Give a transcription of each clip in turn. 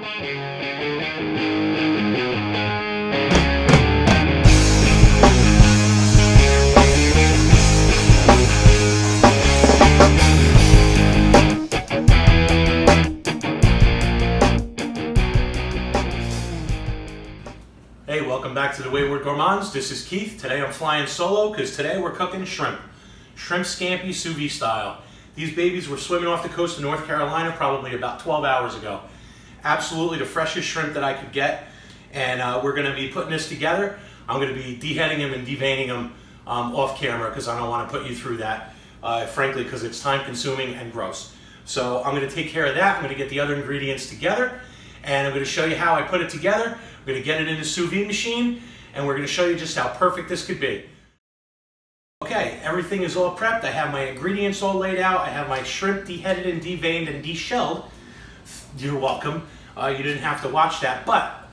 Hey, welcome back to the Wayward Gourmands. This is Keith. Today I'm flying solo because today we're cooking shrimp. Shrimp scampi sous vide style. These babies were swimming off the coast of North Carolina probably about 12 hours ago. Absolutely the freshest shrimp that I could get. And we're going to be putting this together. I'm going to be deheading them and deveining them off camera because I don't want to put you through that, frankly, because it's time consuming and gross. So I'm going to take care of that. I'm going to get the other ingredients together and I'm going to show you how I put it together. I'm going to get it in the sous vide machine and we're going to show you just how perfect this could be. Okay, everything is all prepped. I have my ingredients all laid out. I have my shrimp deheaded and deveined and deshelled. You're welcome. You didn't have to watch that, but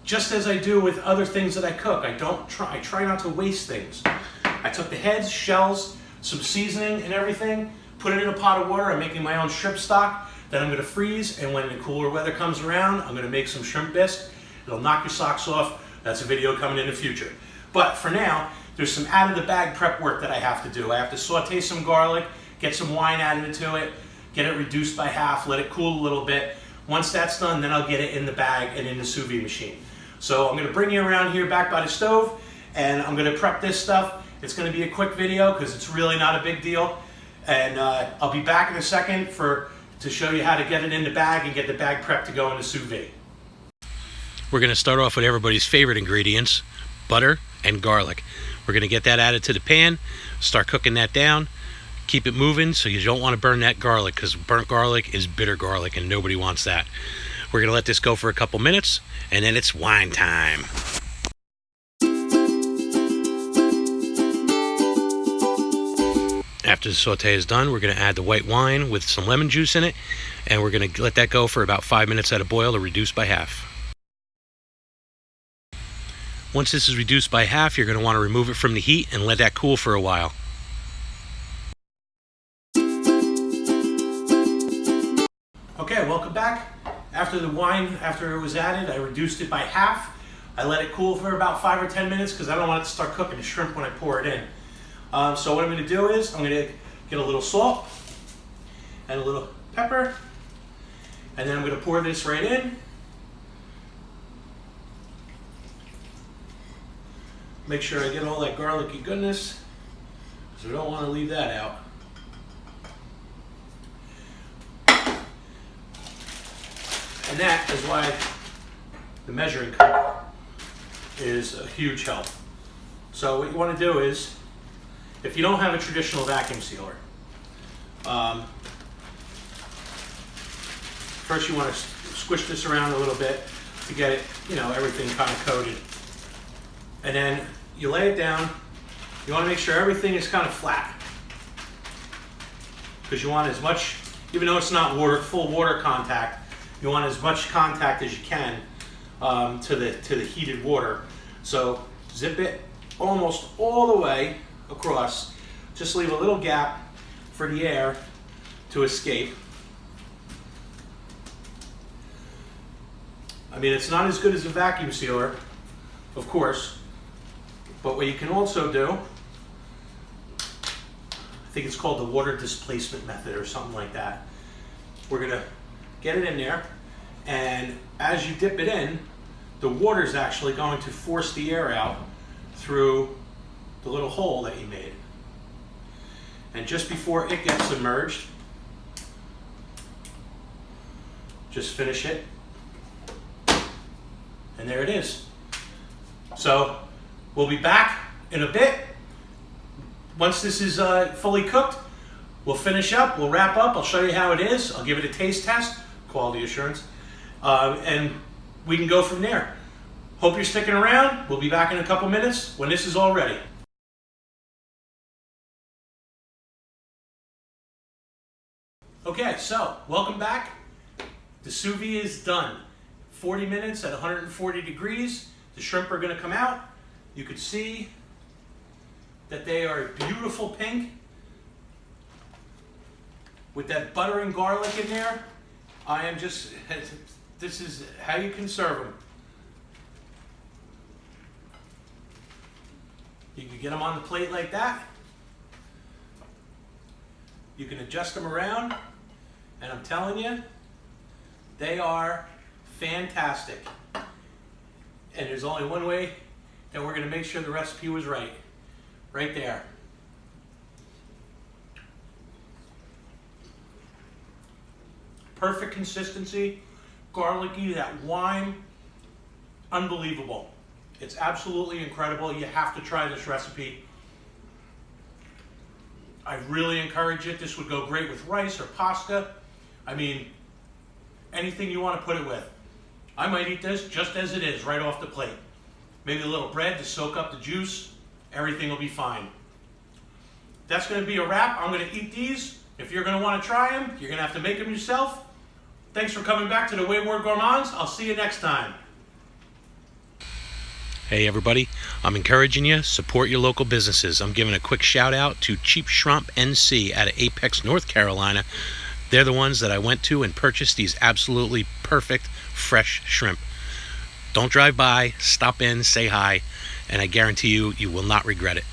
just as I do with other things that I cook, I try not to waste things. I took the heads, shells, some seasoning and everything, put it in a pot of water. I'm making my own shrimp stock that I'm going to freeze, and when the cooler weather comes around, I'm going to make some shrimp bisque. It'll knock your socks off. That's a video coming in the future. But for now, there's some out-of-the-bag prep work that I have to do. I have to saute some garlic, get some wine added to it, get it reduced by half, let it cool a little bit. Once that's done, then I'll get it in the bag and in the sous vide machine. So I'm going to bring you around here back by the stove, and I'm going to prep this stuff. It's going to be a quick video because it's really not a big deal. And I'll be back in a second to show you how to get it in the bag and get the bag prepped to go in the sous vide. We're going to start off with everybody's favorite ingredients, butter and garlic. We're going to get that added to the pan, start cooking that down, keep it moving so you don't want to burn that garlic because burnt garlic is bitter garlic and nobody wants that. We're going to let this go for a couple minutes and then it's wine time. After the saute is done, we're going to add the white wine with some lemon juice in it, and we're going to let that go for about 5 minutes at a boil to reduce by half. Once this is reduced by half, you're going to want to remove it from the heat and let that cool for a while. Okay, welcome back. After the wine, after it was added, I reduced it by half. I let it cool for about 5 or 10 minutes because I don't want it to start cooking the shrimp when I pour it in. So what I'm going to do is I'm going to get a little salt and a little pepper, and then I'm going to pour this right in. Make sure I get all that garlicky goodness because we don't want to leave that out. And that is why the measuring cup is a huge help. So what you want to do is, if you don't have a traditional vacuum sealer, first you want to squish this around a little bit to get it, everything kind of coated. And then you lay it down. You want to make sure everything is kind of flat because you want as much, even though it's not full water contact, you want as much contact as you can to the heated water. So zip it almost all the way across. Just leave a little gap for the air to escape. I mean, it's not as good as a vacuum sealer, of course, but what you can also do, I think it's called the water displacement method or something like that. We're gonna get it in there, and as you dip it in, the water is actually going to force the air out through the little hole that you made. And just before it gets submerged, just finish it. And there it is. So we'll be back in a bit. Once this is fully cooked, we'll finish up, we'll wrap up, I'll show you how it is, I'll give it a taste test, quality assurance, and we can go from there. Hope you're sticking around. We'll be back in a couple minutes when this is all ready. Okay, so welcome back. The sous vide is done. 40 minutes at 140 degrees. The shrimp are going to come out. You can see that they are beautiful pink with that butter and garlic in there. I am just this is how you can serve them. You can get them on the plate like that. You can adjust them around, and I'm telling you, they are fantastic. And there's only one way that we're going to make sure the recipe was right. Right there. Perfect consistency, garlicky, that wine, unbelievable. It's absolutely incredible. You have to try this recipe. I really encourage it. This would go great with rice or pasta. I mean, anything you want to put it with. I might eat this just as it is, right off the plate. Maybe a little bread to soak up the juice. Everything will be fine. That's going to be a wrap. I'm going to eat these. If you're going to want to try them, you're going to have to make them yourself. Thanks for coming back to the Wayward Gourmands. I'll see you next time. Hey everybody, I'm encouraging you, support your local businesses. I'm giving a quick shout out to Cheap Shrimp NC out of Apex, North Carolina. They're the ones that I went to and purchased these absolutely perfect fresh shrimp. Don't drive by, stop in, say hi, and I guarantee you, you will not regret it.